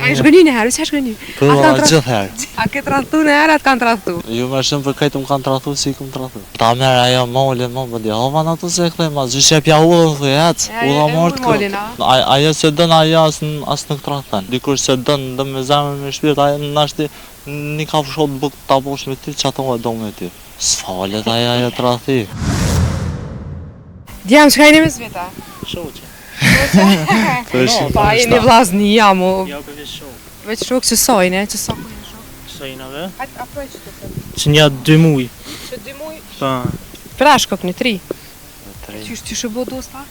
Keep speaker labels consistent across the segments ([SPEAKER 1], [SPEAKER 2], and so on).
[SPEAKER 1] A i shgëny një herë, si a shgëny?
[SPEAKER 2] Po, gjithë herë.
[SPEAKER 1] A ke tradhtu në herë, atë kanë tradhtu?
[SPEAKER 2] Jo më shumë për kajtë më kanë tradhtu si këmë tradhtu. Ta merë ajo mollin, më di, hova në të se këthe ma, gjysh e pja ullën të jetë, ulla mortë
[SPEAKER 1] mollin,
[SPEAKER 2] ajo se dënë ajo asë nuk tradhten. Dikur se dënë me zemër me shpirt, ajo në ashti një ka fshot bukë të abosh me ty, që ato e do me ty. S'falet ajo tradhti.
[SPEAKER 1] Djemë, që ka i një mes veta?
[SPEAKER 3] Shoqe.
[SPEAKER 1] Pa, i një vlazni jamu.
[SPEAKER 3] Ja, për veç shokë.
[SPEAKER 1] Veç shokë që sojnë, që sojnë shokë?
[SPEAKER 3] Sojnave?
[SPEAKER 1] Apro e që të thëmë?
[SPEAKER 3] Që nja 2 muj.
[SPEAKER 1] Që 2 muj?
[SPEAKER 3] Pa.
[SPEAKER 1] Frashkok një 3.
[SPEAKER 2] 3.
[SPEAKER 1] Që shëbo dosta?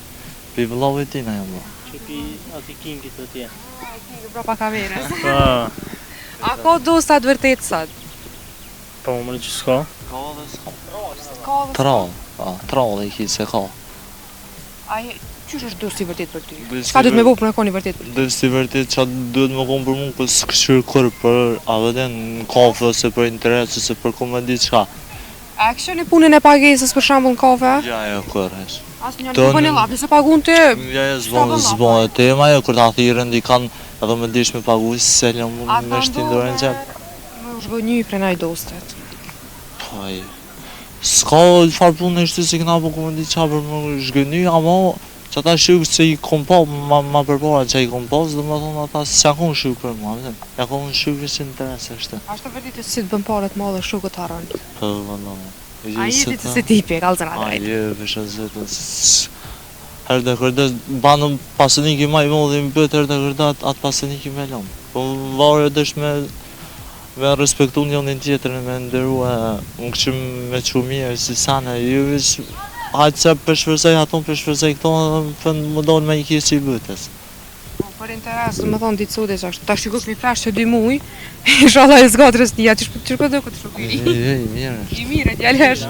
[SPEAKER 2] Pi vëllavë e tina jam ba.
[SPEAKER 3] Që pi ati kingit të tje.
[SPEAKER 1] Bro pa kamerës.
[SPEAKER 3] Pa.
[SPEAKER 1] A ko dosta të vërtet sot?
[SPEAKER 3] Pa më mërë që s'ka.
[SPEAKER 2] Ka dhe s'ka.
[SPEAKER 1] Ka dhe
[SPEAKER 2] Trall e ki se ka.
[SPEAKER 1] Aje, qysh është dorë si vërtet për ty?
[SPEAKER 2] Dorë si
[SPEAKER 1] Çka duhet me bëu për në koni vërtet për ty?
[SPEAKER 2] Dhe si vërtet që duhet me konë për mund, për s'këshyrë kërë për aveden në kafe, ose për interes, ose për komedi qka.
[SPEAKER 1] A e kështë një punën e pagesës për shambull në kafe?
[SPEAKER 2] Ja, kërë hesh.
[SPEAKER 1] Asë një nuk bëni lap, nëse pagun të...
[SPEAKER 2] Ja, zbonë e tema, kërë ta thirën di kanë edhe me dish me pagu, si se lëmë me shtindore në gjep.
[SPEAKER 1] Me u shgoj një për naj dostet.
[SPEAKER 2] Paj, s'ka farë punë e shty se këna po komedi qa për më shgëny, ama që ata shqyuk që i kom pa, ma përpora që i kom pa, dhe më thonë ata se jakon shqyuk për mua, jakon shqyuk që interes e shte.
[SPEAKER 1] A shtë vërditë si të bën paret ma dhe shukët haron?
[SPEAKER 2] Po, vëllone.
[SPEAKER 1] A jeti të se tipi, kalzën a drejt?
[SPEAKER 2] A je, vëshë zetë, herë dhe kërde, banë pasënik i ma i më dhe i më bëtë herë dhe kërde atë pasënik i me lomë. Po varë dësh me respektu njën tjetërën, me ndërrua, më këqim me që mirë, si sana, ju vishë, hajtë që përshvërzej aton, përshvërzej këto, fëndë më donë me i kje që i bëtës.
[SPEAKER 1] Për interes, dhe më thonë ditë sote që ashtë, ta shikos mi fresh që 2 muj, inshallah e zgatrës një, që shko do këtë shko i?
[SPEAKER 2] I mirë është.
[SPEAKER 1] I mirë, t'ja lesh.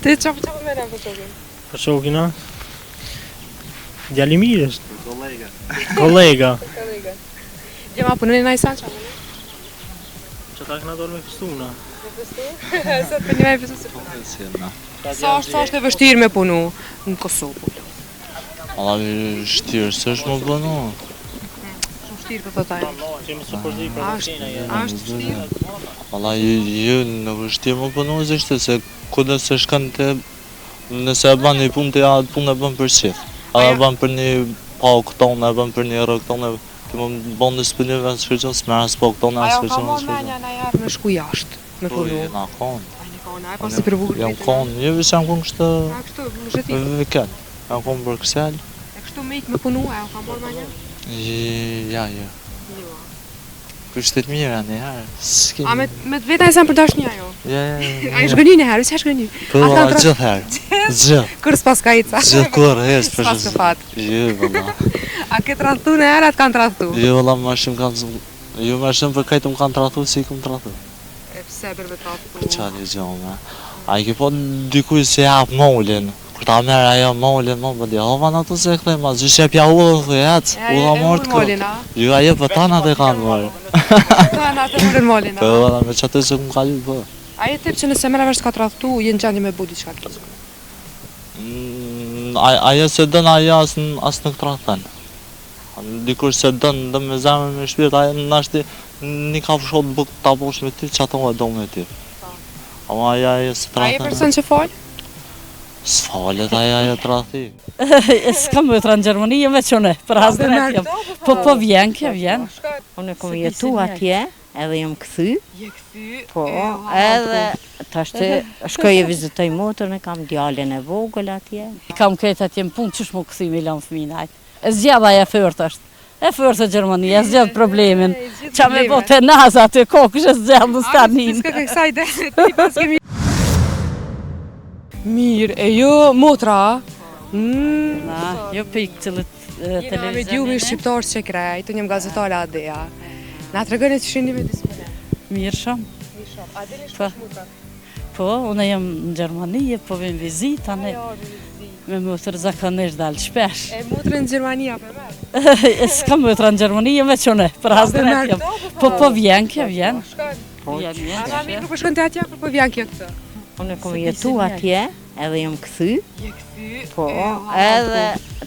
[SPEAKER 1] Ti që për mene për shokin?
[SPEAKER 3] Për shokina? Djali mirë është. Kolega.
[SPEAKER 1] Gjema për në një najsan që
[SPEAKER 3] Që ta këna dorë me fëstuna.
[SPEAKER 1] Sot për një me fëstu se përna. Sa është e vështirë me punu në Kosovë?
[SPEAKER 2] Alla vështirë, së është më bënu.
[SPEAKER 1] Shumë vështirë për të tajnë.
[SPEAKER 3] Që më supporti për vështina jenë.
[SPEAKER 1] A është vështirë?
[SPEAKER 2] Alla ju në vështirë më bënu zishtë, se kude se shkan të... Nëse e ban një punë të ja, punë e ban për qithë. A e ban për një pak tonë, e ban për një rëk tonë, të më ban në spëllive në shkërgjën, së mërë s'pak tonë, në shkërgjën,
[SPEAKER 1] Ajo ka mon menja në jarë me shku jashtë, me punu.
[SPEAKER 2] Po, jena konë.
[SPEAKER 1] A e ka si përvugur
[SPEAKER 2] Jam konë, një vishë jam konë kështë...
[SPEAKER 1] A kështu, më zhëti?
[SPEAKER 2] Viket. Jam konë për kësel.
[SPEAKER 1] E kështu me ikë me punu, a e ka mon menja?
[SPEAKER 2] Ja. Kështë të mira një herë.
[SPEAKER 1] A me të veta e sem për dash një ajo?
[SPEAKER 2] Ja.
[SPEAKER 1] A i shgëny një herë, si a shgëny?
[SPEAKER 2] Po, gjithë herë. Gjithë.
[SPEAKER 1] Kërë s'pas ka ica?
[SPEAKER 2] Gjithë kërë, jesë për
[SPEAKER 1] S'pas ka fatë?
[SPEAKER 2] Jo, vëlla.
[SPEAKER 1] A ke tradhtu në herë, atë kanë tradhtu?
[SPEAKER 2] Jo, vëlla, më shumë kanë... Jo, më shumë për kajtë më kanë tradhtu, si këmë tradhtu.
[SPEAKER 1] E pse për me tradhtu?
[SPEAKER 2] Për qa një gjohë, a i ke po dikuj se japë mollin. Kër ta merë ajo mollin, më bëdi, hova në të se këthe, ma gjysh e pja ullën të jetë, ulla mortë kërë. Jo, aje për tana të kanë mërë.
[SPEAKER 1] Tana të mërën mollin,
[SPEAKER 2] Po, vëlla, me që atë se këmë kalu, po.
[SPEAKER 1] A je tip që nëse mërë vërës ka tradhtu, jenë gjendje me budi që ka kizë?
[SPEAKER 2] Aje se dënë ajo asë nuk tradhten. Dikur se dënë me zemër me shpirt, aje në ashti një ka fshot bukë të abosh me ty, që ato e do me ty. Ama aje se tradhten.
[SPEAKER 1] A je person që falë?
[SPEAKER 2] S'falet ajo tradhti.
[SPEAKER 4] S'kam vetra në Gjermani, me qone, për hasdën e tjem. Po vjen, vjen. Unë e kom jetu atje, edhe jam këthy.
[SPEAKER 1] Je këthy?
[SPEAKER 4] Po, edhe tashtë shkoj e vizitoj motorën, e kam djallin e vogël atje. Kam këtë atje më punë, qësh mu këthy me lanë fëminajt. E zgjeda e fërtë është. E fërtë e Gjermani, e zgjed problemin. Qa me bote naza aty kokësh e zgjed në stanin.
[SPEAKER 1] S'ka kësaj dhe, Mirë, e jo motra?
[SPEAKER 4] Jo pikë qëllët
[SPEAKER 1] televizionin. Jena me djumi shqiptarë që krejt, unë jem gazetale Adea. Na të regëni të shini me dispone?
[SPEAKER 4] Mirë shumë.
[SPEAKER 1] A dini shkush motra?
[SPEAKER 4] Po, unë jem në Gjermani, po vim vizita, me motër zakonisht dalë shpesh.
[SPEAKER 1] E motrën në Gjermani a për mërë?
[SPEAKER 4] S'ka motra në Gjermani, jem e qone, për hasdën e tjem. Po vjen, vjen.
[SPEAKER 1] A ma mirë nuk shkën të atje, po vjen kjo këtë?
[SPEAKER 4] Unë e kom jetu atje, edhe jam kthy,
[SPEAKER 1] Je kthy.
[SPEAKER 4] po, edhe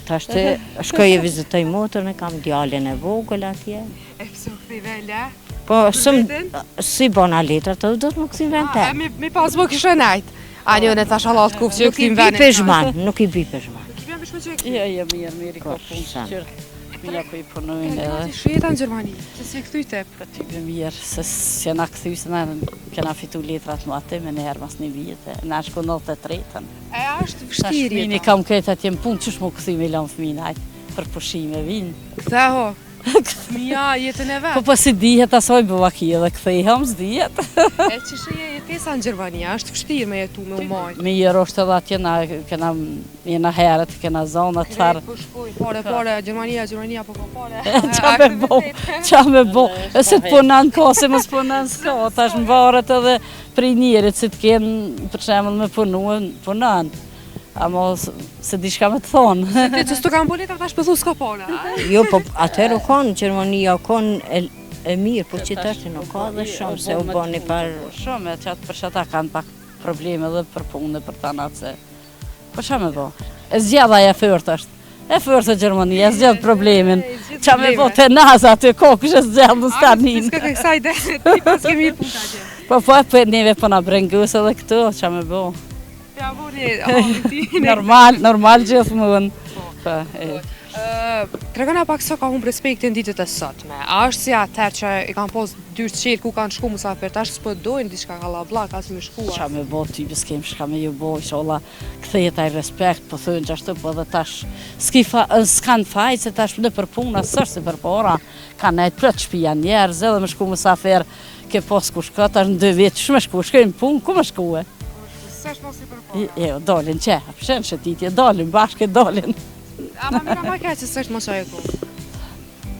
[SPEAKER 4] tashti shkoj e vizitoj motrën, e kam djalin e vogël atje.
[SPEAKER 1] E pse u kthi vele?
[SPEAKER 4] Po, si bona letra, të do të më këthim vend të.
[SPEAKER 1] Mi pas më kishë najt. A një në tash Allah të kufë që ju këthim vend.
[SPEAKER 4] Nuk i bi peshman.
[SPEAKER 1] Nuk i bëm bishme që e këthi.
[SPEAKER 4] Ja, mirë, ka punë që qërë. Mija po i punojnë edhe.
[SPEAKER 1] Ti shjeta në Gjermani, se si e këthy te?
[SPEAKER 4] Ti bë mirë, se s'jena këthy, se na kena fitu letrat më atë, me njerë mas një vjetë. Na shko 93-ën.
[SPEAKER 1] E ashtë
[SPEAKER 4] Tash
[SPEAKER 1] vështirë
[SPEAKER 4] fmini kam këtë atje më punë, qësh më këthy me lanë fmina, për pushime vinë.
[SPEAKER 1] Këthe ho. Mija jetën e
[SPEAKER 4] Po
[SPEAKER 1] vetë.
[SPEAKER 4] po si dihet asoj bëva kia dhe këthejham, s'dihet.
[SPEAKER 1] E që shë jetesa në Gjermani, është vështirë me jetu me umaj.
[SPEAKER 4] Mirë është edhe atje, na jena herët, kena zonat, farë.
[SPEAKER 1] Po shkoj, pare, Gjermania, po pare.
[SPEAKER 4] Qa me bo, e se të punan ka, se më s'punan s'ka, tash më varet edhe prej njerit, si të kenë, për shemëll me punan, ama se di shka me të thonë.
[SPEAKER 1] Ti që s'to kam boleta, tash pëthu s'ka pare.
[SPEAKER 5] Jo, po atëherë u konë, Gjermania u konë e mirë, po që tashti nuk ka dhe shumë, se u bani par...
[SPEAKER 4] Shumë, e qatë për shata kanë pak probleme dhe për punë, për të anatë se... Po qa me bo? E zgjadha e fërt është. E fërt e Gjermania, e zgjadh problemin. Qa me bo të naza aty kokë, e zgjadh në stanin.
[SPEAKER 1] Ska kësaj dhe, ti pas kemi mirë punë atje.
[SPEAKER 4] Po neve po na brengus edhe këtu, qa me bo?
[SPEAKER 1] Ja, bori, ti...
[SPEAKER 4] Normal gjithmonë. Po,
[SPEAKER 1] Tregona pak sa ka humbë respektin ditët e sotme. A është si atër që i kanë pos dyrë qelë ku kanë shku musafir, tash s'po dojnë diçka nga lavllak, as me shkuar.
[SPEAKER 4] qa me bo ty, s'kem shka me ju bo, inshallah, kthejet ai respekt, po thënë që ashtu, po dhe tash, s'kan fajt, se tash në për puna, s'është si për pora, kanë najtë plët shpia njerëz, edhe me shku musafir, ke pos ku shka, tash në 2 vjetë, që me shku, shkojnë punë, ku me shku e?
[SPEAKER 1] S'është mos i për pora.
[SPEAKER 4] Jo, dolin që, pëshen shëtitje, dolin, bashke dolin.
[SPEAKER 1] Ama mira ma keq se s'është mos ajo ku.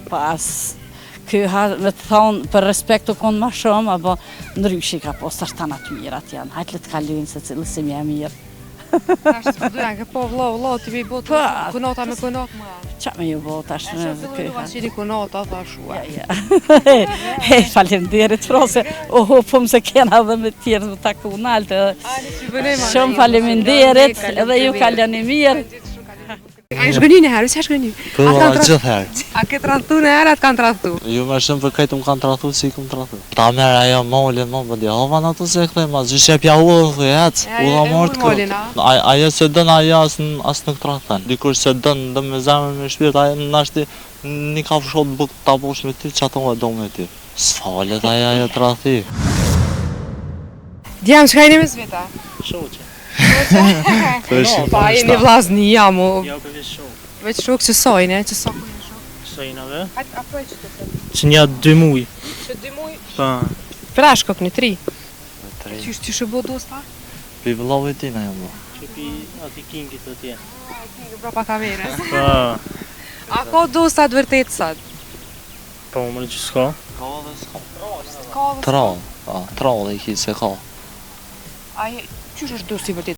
[SPEAKER 4] Pas, me të thonë, për respekt u konë ma shumë, apo ndryshi ka pos, tash tanat mirat janë, hajtë le të kalujnë se cilës si mja mirë.
[SPEAKER 1] Tash s'po doja, ke po vëllo, ti me i botë
[SPEAKER 4] Po,
[SPEAKER 1] kunota me kunot më.
[SPEAKER 4] Qa me ju bo tash
[SPEAKER 1] E që fillojnë qeni kunota, thashua.
[SPEAKER 4] Falemderit, frose, po më se kena dhe me tjerë më taku naltë. Shumë faleminderit, edhe ju kalani mirë.
[SPEAKER 1] A i shgëni në herë, si a shgëni?
[SPEAKER 2] Po, gjithherë.
[SPEAKER 1] A ke tradhtu në herë, atë kanë tradhtu?
[SPEAKER 2] Jo më shumë për këtë më kanë tradhtu si këmë tradhtu. Ta merë ajo molin, më bëdi, hova në të se këthejma, gjithë e pja u dhe jetë, u dhe mortë këtë. Ajo se dënë ajo asë nuk tradhten. Dikur se dënë dhe me zemën me shpirt, ajo në nashti një ka fshot bukë të abosh me ti, që ato e do me ti. S'falet ajo tradhti.
[SPEAKER 1] Djemë, shka jeni me zveta?
[SPEAKER 3] Shoqe.
[SPEAKER 1] Pa, jeni vlazni jamu.
[SPEAKER 3] Ja, për vishë shoqe.
[SPEAKER 1] Veç shok që sojnë, që sa kujnë shok?
[SPEAKER 3] Sojnave.
[SPEAKER 1] Hajtë, apoj që të të.
[SPEAKER 3] Që nja 2 muj.
[SPEAKER 1] Që 2 muj?
[SPEAKER 3] Pa.
[SPEAKER 1] Prash kokë një 3. Që shëbo dosta?
[SPEAKER 2] Pi vëllovi ti në jam.
[SPEAKER 3] Që pi ati kingit të tje.
[SPEAKER 1] Brapa kamerës.
[SPEAKER 3] Pa.
[SPEAKER 1] A ka dosta të vërtet sot?
[SPEAKER 3] Pa, më në që s'ka.
[SPEAKER 2] Ka dhe s'ka.
[SPEAKER 1] Ka dhe
[SPEAKER 2] Troll, dhe i ki se ka.
[SPEAKER 1] Qysh është dosti vërtet?